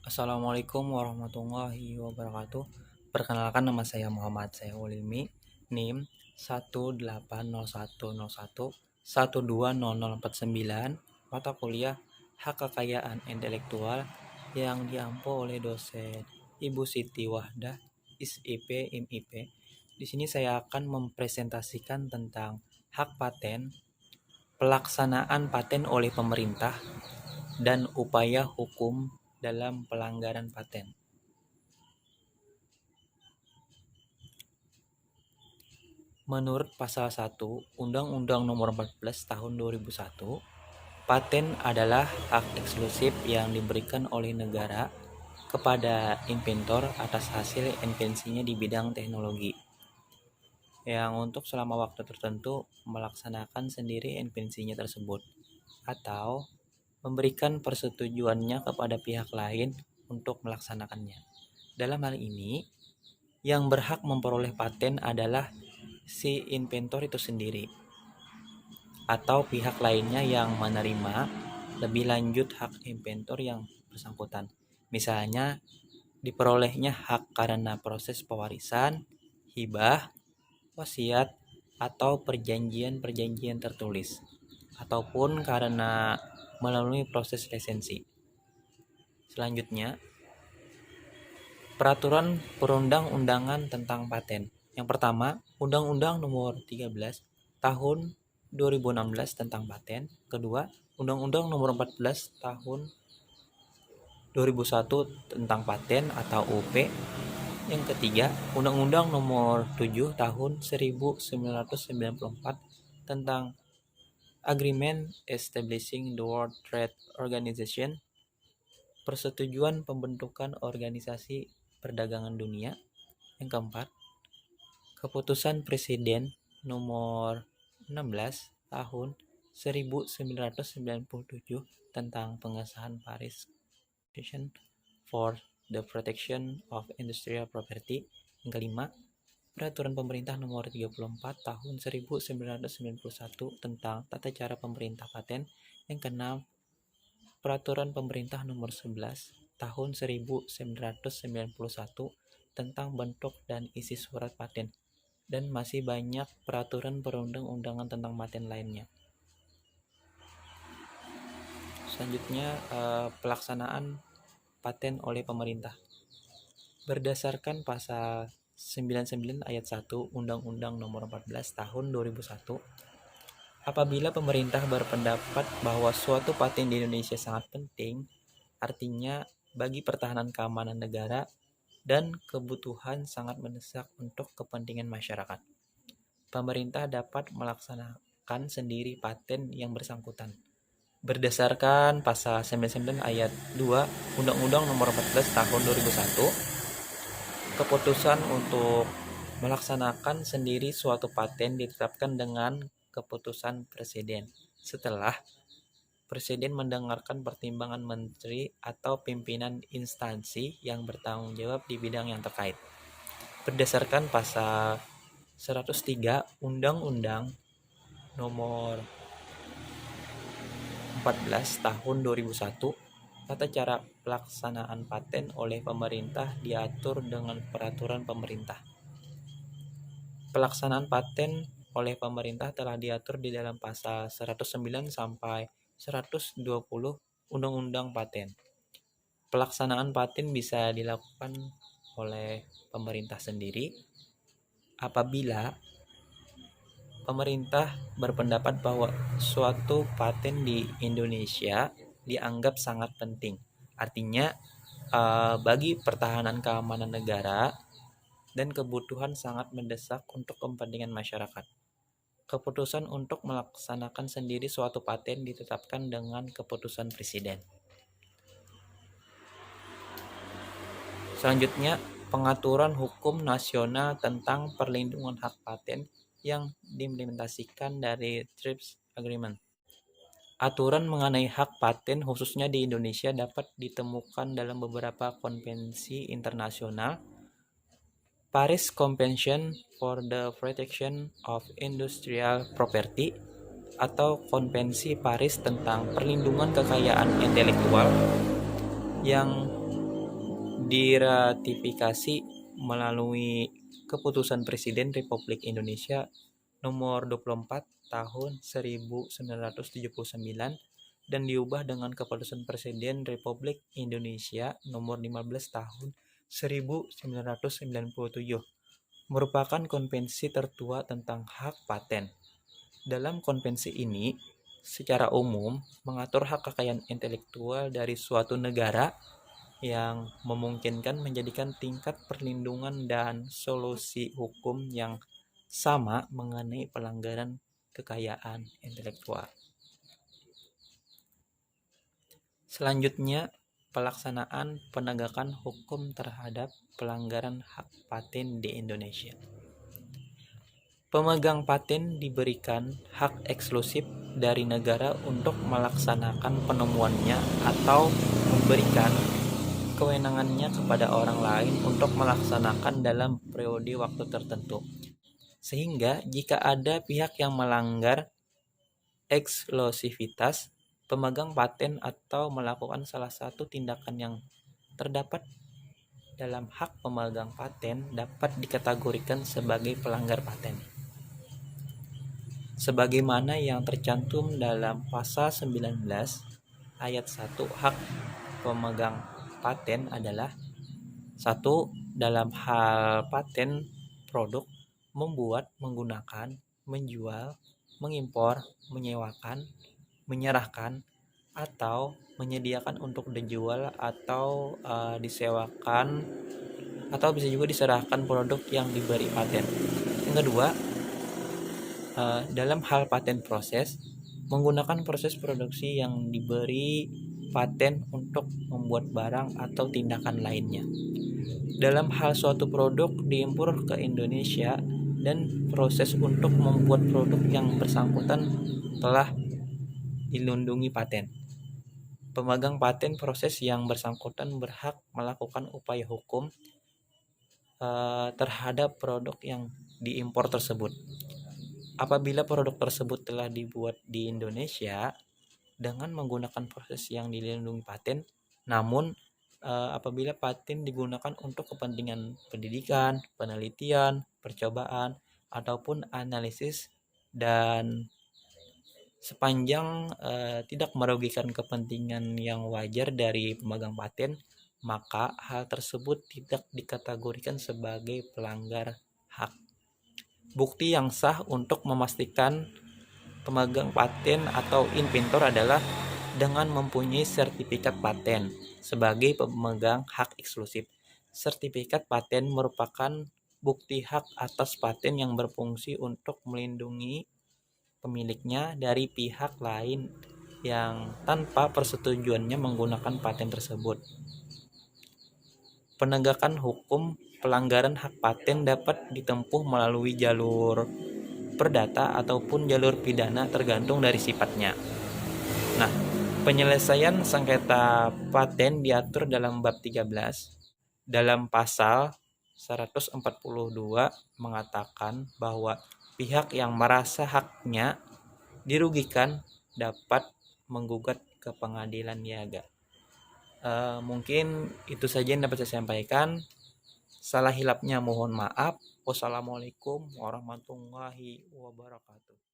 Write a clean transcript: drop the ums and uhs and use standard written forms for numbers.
Assalamualaikum warahmatullahi wabarakatuh. Perkenalkan, nama saya Muhammad Saiful Ilmi, NIM 1800101200049, mata kuliah Hak Kekayaan Intelektual yang diampu oleh dosen Ibu Siti Wahdah, SIP, MIP. Di sini saya akan mempresentasikan tentang hak paten, pelaksanaan paten oleh pemerintah, dan upaya hukum dalam pelanggaran paten. Menurut Pasal 1 Undang-Undang Nomor 14 Tahun 2001, paten adalah hak eksklusif yang diberikan oleh negara kepada inventor atas hasil invensinya di bidang teknologi, yang untuk selama waktu tertentu melaksanakan sendiri invensinya tersebut, atau memberikan persetujuannya kepada pihak lain untuk melaksanakannya. Dalam hal ini, yang berhak memperoleh paten adalah si inventor itu sendiri atau pihak lainnya yang menerima lebih lanjut hak inventor yang bersangkutan. Misalnya, diperolehnya hak karena proses pewarisan, hibah, wasiat, atau perjanjian-perjanjian tertulis, ataupun karena melalui proses lisensi. Selanjutnya, peraturan perundang-undangan tentang paten. Yang pertama, Undang-Undang Nomor 13 Tahun 2016 tentang paten. Kedua, Undang-Undang Nomor 14 Tahun 2001 tentang paten atau UP. Yang ketiga, Undang-Undang Nomor 7 Tahun 1994 tentang Agreement Establishing the World Trade Organization, persetujuan pembentukan organisasi perdagangan dunia. Yang keempat, Keputusan Presiden Nomor 16 Tahun 1997 tentang pengesahan Paris Convention for the Protection of Industrial Property. Yang kelima, Peraturan Pemerintah Nomor 34 Tahun 1991 tentang Tata Cara Pemerintah Paten. Yang keenam, Peraturan Pemerintah Nomor 11 Tahun 1991 tentang bentuk dan isi surat paten, dan masih banyak peraturan perundang-undangan tentang paten lainnya. Selanjutnya, pelaksanaan paten oleh pemerintah. Berdasarkan Pasal 99 Ayat 1 Undang-Undang Nomor 14 Tahun 2001, apabila pemerintah berpendapat bahwa suatu paten di Indonesia sangat penting, artinya bagi pertahanan keamanan negara dan kebutuhan sangat mendesak untuk kepentingan masyarakat, pemerintah dapat melaksanakan sendiri paten yang bersangkutan. Berdasarkan Pasal 99 Ayat 2 Undang-Undang Nomor 14 Tahun 2001, keputusan untuk melaksanakan sendiri suatu paten ditetapkan dengan keputusan Presiden setelah Presiden mendengarkan pertimbangan menteri atau pimpinan instansi yang bertanggung jawab di bidang yang terkait. Berdasarkan Pasal 103 Undang-Undang Nomor 14 Tahun 2001, tata cara pelaksanaan paten oleh pemerintah diatur dengan peraturan pemerintah. Pelaksanaan paten oleh pemerintah telah diatur di dalam Pasal 109 sampai 120 Undang-Undang Paten. Pelaksanaan paten bisa dilakukan oleh pemerintah sendiri apabila pemerintah berpendapat bahwa suatu paten di Indonesia dianggap sangat penting. Artinya, bagi pertahanan keamanan negara dan kebutuhan sangat mendesak untuk kepentingan masyarakat. Keputusan untuk melaksanakan sendiri suatu paten ditetapkan dengan keputusan Presiden. Selanjutnya, pengaturan hukum nasional tentang perlindungan hak paten yang diimplementasikan dari TRIPS Agreement. Aturan mengenai hak paten khususnya di Indonesia dapat ditemukan dalam beberapa konvensi internasional. Paris Convention for the Protection of Industrial Property atau Konvensi Paris tentang Perlindungan Kekayaan Intelektual yang diratifikasi melalui Keputusan Presiden Republik Indonesia nomor 24 tahun 1979 dan diubah dengan Keputusan Presiden Republik Indonesia nomor 15 tahun 1997, merupakan konvensi tertua tentang hak paten. Dalam konvensi ini, secara umum mengatur hak kekayaan intelektual dari suatu negara yang memungkinkan menjadikan tingkat perlindungan dan solusi hukum yang sama mengenai pelanggaran kekayaan intelektual. Selanjutnya, pelaksanaan penegakan hukum terhadap pelanggaran hak paten di Indonesia. Pemegang paten diberikan hak eksklusif dari negara untuk melaksanakan penemuannya atau memberikan kewenangannya kepada orang lain untuk melaksanakan dalam periode waktu tertentu. Sehingga jika ada pihak yang melanggar eksklusivitas pemegang paten atau melakukan salah satu tindakan yang terdapat dalam hak pemegang paten dapat dikategorikan sebagai pelanggar paten. Sebagaimana yang tercantum dalam pasal 19 ayat 1 hak pemegang paten adalah 1. Dalam hal paten produk membuat, menggunakan, menjual, mengimpor, menyewakan, menyerahkan, atau menyediakan untuk dijual atau disewakan atau bisa juga diserahkan produk yang diberi paten. Yang kedua, dalam hal paten proses menggunakan proses produksi yang diberi paten untuk membuat barang atau tindakan lainnya. Dalam hal suatu produk diimpor ke Indonesia dan proses untuk membuat produk yang bersangkutan telah dilindungi paten. Pemegang paten proses yang bersangkutan berhak melakukan upaya hukum terhadap produk yang diimpor tersebut. Apabila produk tersebut telah dibuat di Indonesia dengan menggunakan proses yang dilindungi paten, namun apabila paten digunakan untuk kepentingan pendidikan, penelitian, percobaan, ataupun analisis dan sepanjang tidak merugikan kepentingan yang wajar dari pemegang paten, maka hal tersebut tidak dikategorikan sebagai pelanggar hak. Bukti yang sah untuk memastikan pemegang paten atau inventor adalah dengan mempunyai sertifikat paten sebagai pemegang hak eksklusif. Sertifikat paten merupakan bukti hak atas paten yang berfungsi untuk melindungi pemiliknya dari pihak lain yang tanpa persetujuannya menggunakan paten tersebut. Penegakan hukum pelanggaran hak paten dapat ditempuh melalui jalur perdata ataupun jalur pidana tergantung dari sifatnya. Nah, penyelesaian sengketa paten diatur dalam bab 13 dalam pasal 142 mengatakan bahwa pihak yang merasa haknya dirugikan dapat menggugat ke pengadilan niaga. Mungkin itu saja yang dapat saya sampaikan. Salah hilapnya mohon maaf. Wassalamualaikum warahmatullahi wabarakatuh.